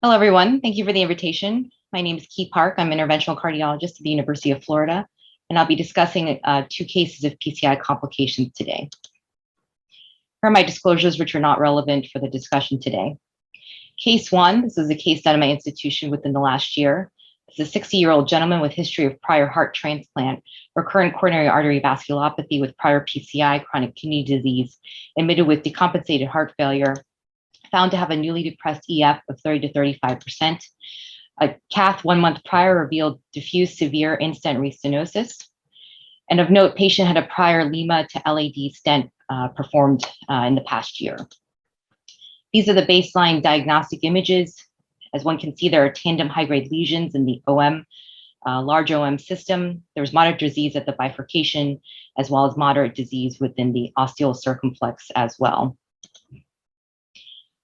Hello, everyone. Thank you for the invitation. My name is Key Park. I'm an interventional cardiologist at the University of Florida, and I'll be discussing two cases of PCI complications today. Here are my disclosures, which are not relevant for the discussion today. Case one, this is a case done in my institution within the last year. This is a 60-year-old gentleman with history of prior heart transplant, recurrent coronary artery vasculopathy with prior PCI, chronic kidney disease, admitted with decompensated heart failure, found to have a newly depressed EF of 30 to 35%. A cath 1 month prior revealed diffuse severe in-stent restenosis. And of note, patient had a prior Lima to LAD stent performed in the past year. These are the baseline diagnostic images. As one can see, there are tandem high-grade lesions in the OM, large OM system. There's moderate disease at the bifurcation, as well as moderate disease within the ostial circumflex as well.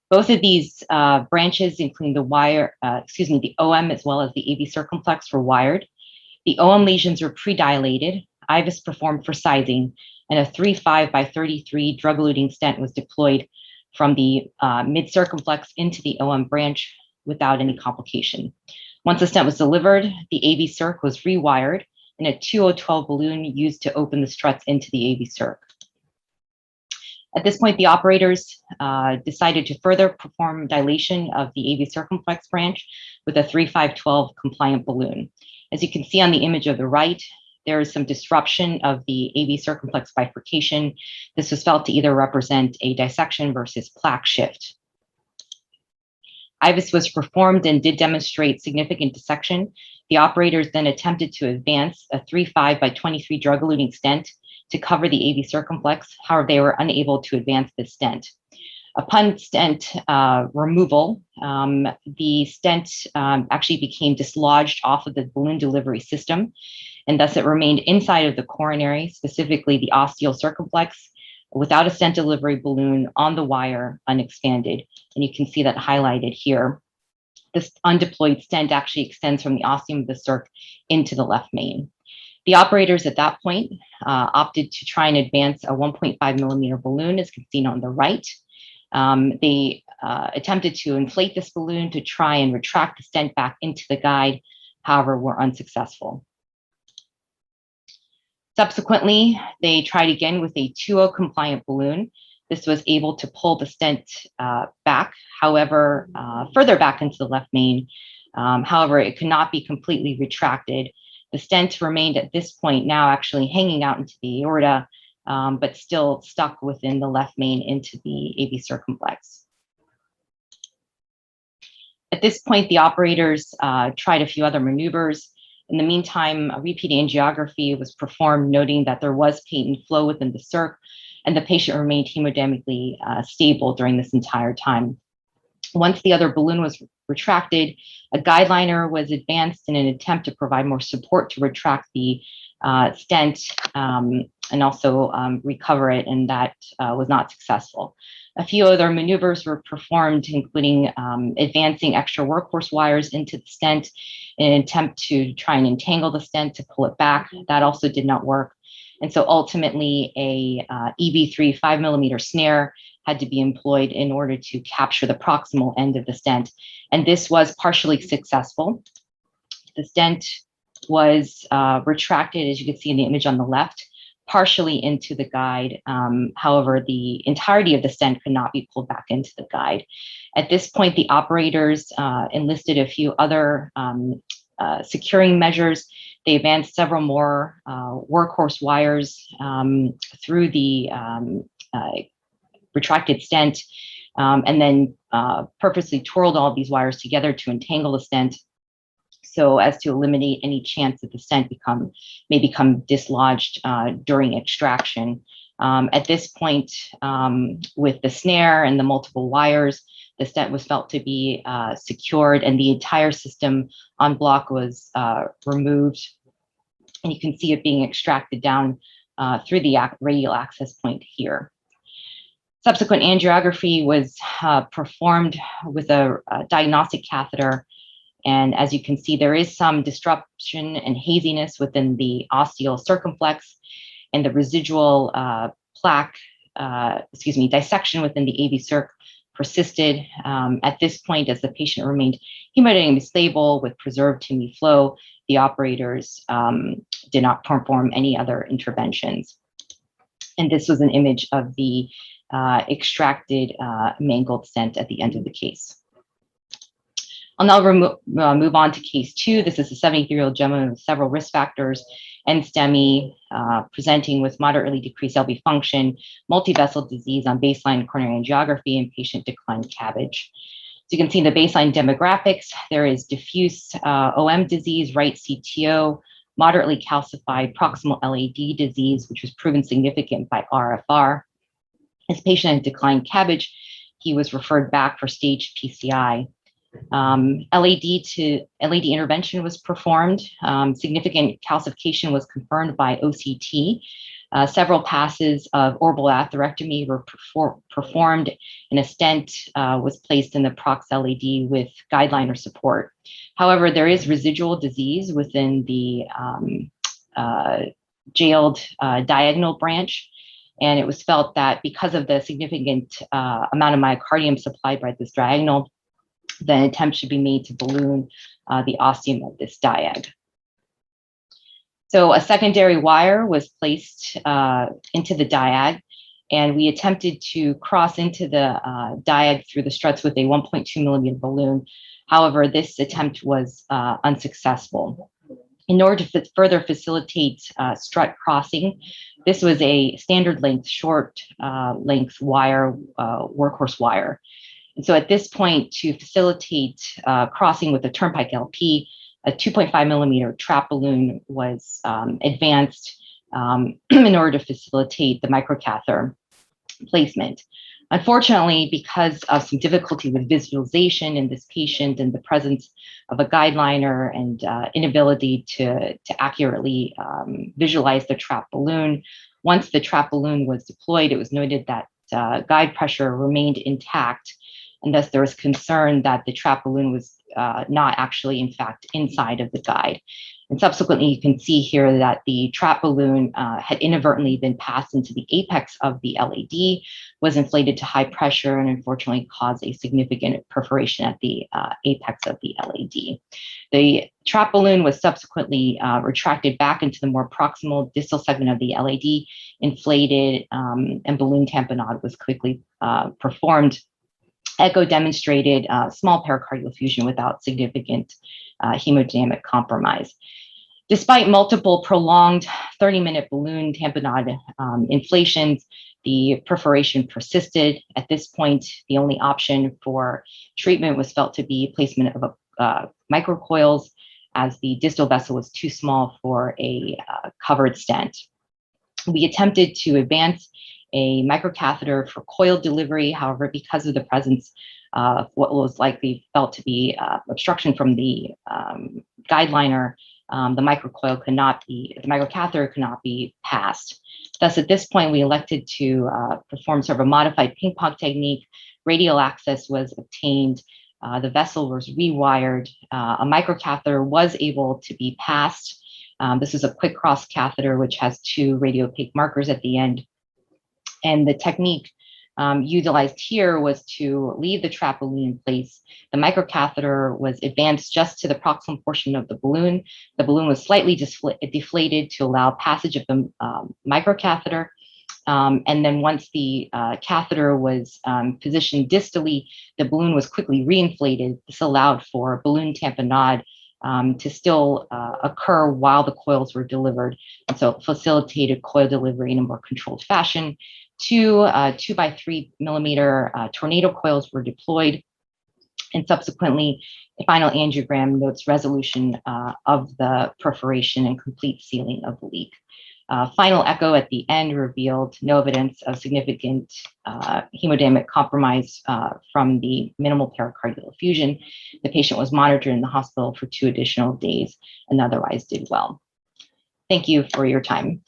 Both of these branches, including the OM as well as the AV circumflex, were wired. The OM lesions were pre-dilated. IVUS performed for sizing, and a 3.5 by 33 drug-eluting stent was deployed from the mid-circumflex into the OM branch without any complication. Once the stent was delivered, the AV circ was rewired, and a 2012 balloon used to open the struts into the AV circ. At this point, the operators decided to further perform dilation of the AV circumflex branch with a 3.512 compliant balloon. As you can see on the image of the right, there is some disruption of the AV circumflex bifurcation. This was felt to either represent a dissection versus plaque shift. IVUS was performed and did demonstrate significant dissection. The operators then attempted to advance a 3.5 by 23 drug-eluting stent to cover the AV circumflex. However, they were unable to advance the stent. Upon stent removal, the stent actually became dislodged off of the balloon delivery system, and thus it remained inside of the coronary, specifically the ostial circumflex, without a stent delivery balloon on the wire, unexpanded. And you can see that highlighted here. This undeployed stent actually extends from the ostium of the circ into the left main. The operators at that point opted to try and advance a 1.5 millimeter balloon, as can be seen on the right. They attempted to inflate this balloon to try and retract the stent back into the guide, however, were unsuccessful. Subsequently, they tried again with a 2.0 compliant balloon. This was able to pull the stent back, however, further back into the left main. However, it could not be completely retracted. The stent remained at this point now actually hanging out into the aorta, but still stuck within the left main into the AV circumflex. At this point, the operators tried a few other maneuvers. In the meantime, a repeat angiography was performed, noting that there was patent flow within the circ, and the patient remained hemodynamically stable during this entire time. Once the other balloon was retracted, a guide liner was advanced in an attempt to provide more support to retract the stent and also recover it, and that was not successful. A few other maneuvers were performed, including advancing extra workhorse wires into the stent in an attempt to try and entangle the stent to pull it back. That also did not work. And so ultimately a EV3 5 millimeter snare had to be employed in order to capture the proximal end of the stent. And this was partially successful. The stent was retracted, as you can see in the image on the left, partially into the guide. However, the entirety of the stent could not be pulled back into the guide. At this point, the operators enlisted a few other securing measures. They advanced several more workhorse wires through the retracted stent, and then purposely twirled all these wires together to entangle the stent so as to eliminate any chance that the stent may become dislodged during extraction. At this point, with the snare and the multiple wires, the stent was felt to be secured, and the entire system on block was removed. And you can see it being extracted down through the radial access point here. Subsequent angiography was performed with a diagnostic catheter. And as you can see, there is some disruption and haziness within the ostial circumflex, and the residual dissection within the AV circ persisted. At this point, as the patient remained hemodynamically stable with preserved heme flow, the operators did not perform any other interventions. And this was an image of the extracted mangled stent at the end of the case. I'll now move on to case 2. This is a 73-year-old gentleman with several risk factors and STEMI, presenting with moderately decreased LV function, multivessel disease on baseline coronary angiography, and patient declined CABG. So you can see in the baseline demographics, there is diffuse OM disease, right CTO, moderately calcified proximal LAD disease, which was proven significant by RFR. This patient had declined CABG. He was referred back for staged PCI. LAD intervention was performed. Significant calcification was confirmed by OCT. Several passes of orbital atherectomy were performed, and a stent was placed in the prox LAD with guideliner support. However, there is residual disease within the jailed diagonal branch, and it was felt that because of the significant amount of myocardium supplied by this diagonal, the attempt should be made to balloon the ostium of this diag. So a secondary wire was placed into the diag, and we attempted to cross into the diag through the struts with a 1.2 millimeter balloon. However, this attempt was unsuccessful. In order to further facilitate strut crossing, this was a standard length, short length wire, workhorse wire. And so at this point, to facilitate crossing with a turnpike LP, a 2.5 millimeter trap balloon was advanced in order to facilitate the microcatheter placement. Unfortunately, because of some difficulty with visualization in this patient and the presence of a guideliner and inability to accurately visualize the trap balloon, once the trap balloon was deployed, it was noted that guide pressure remained intact, and thus there was concern that the trap balloon was not actually, in fact, inside of the guide. And subsequently, you can see here that the trap balloon had inadvertently been passed into the apex of the LAD, was inflated to high pressure, and unfortunately caused a significant perforation at the apex of the LAD. The trap balloon was subsequently retracted back into the more proximal distal segment of the LAD, inflated, and balloon tamponade was quickly performed. Echo demonstrated small pericardial effusion without significant hemodynamic compromise. Despite multiple prolonged 30-minute balloon tamponade inflations, the perforation persisted. At this point, the only option for treatment was felt to be placement of microcoils, as the distal vessel was too small for a covered stent. We attempted to advance a microcatheter for coil delivery. However, because of the presence of what was likely felt to be obstruction from the guideliner, the microcatheter could not be passed. Thus, at this point, we elected to perform sort of a modified ping pong technique. Radial access was obtained. The vessel was rewired. A microcatheter was able to be passed. This is a quick cross catheter, which has 2 radiopaque markers at the end. And the technique utilized here was to leave the trap balloon in place. The microcatheter was advanced just to the proximal portion of the balloon. The balloon was slightly deflated to allow passage of the microcatheter. And then once the catheter was positioned distally, the balloon was quickly reinflated. This allowed for balloon tamponade to still occur while the coils were delivered. And so it facilitated coil delivery in a more controlled fashion. 2 2x3 millimeter tornado coils were deployed, and subsequently the final angiogram notes resolution of the perforation and complete sealing of the leak. Final echo at the end revealed no evidence of significant hemodynamic compromise from the minimal pericardial effusion. The patient was monitored in the hospital for 2 additional days and otherwise did well. Thank you for your time.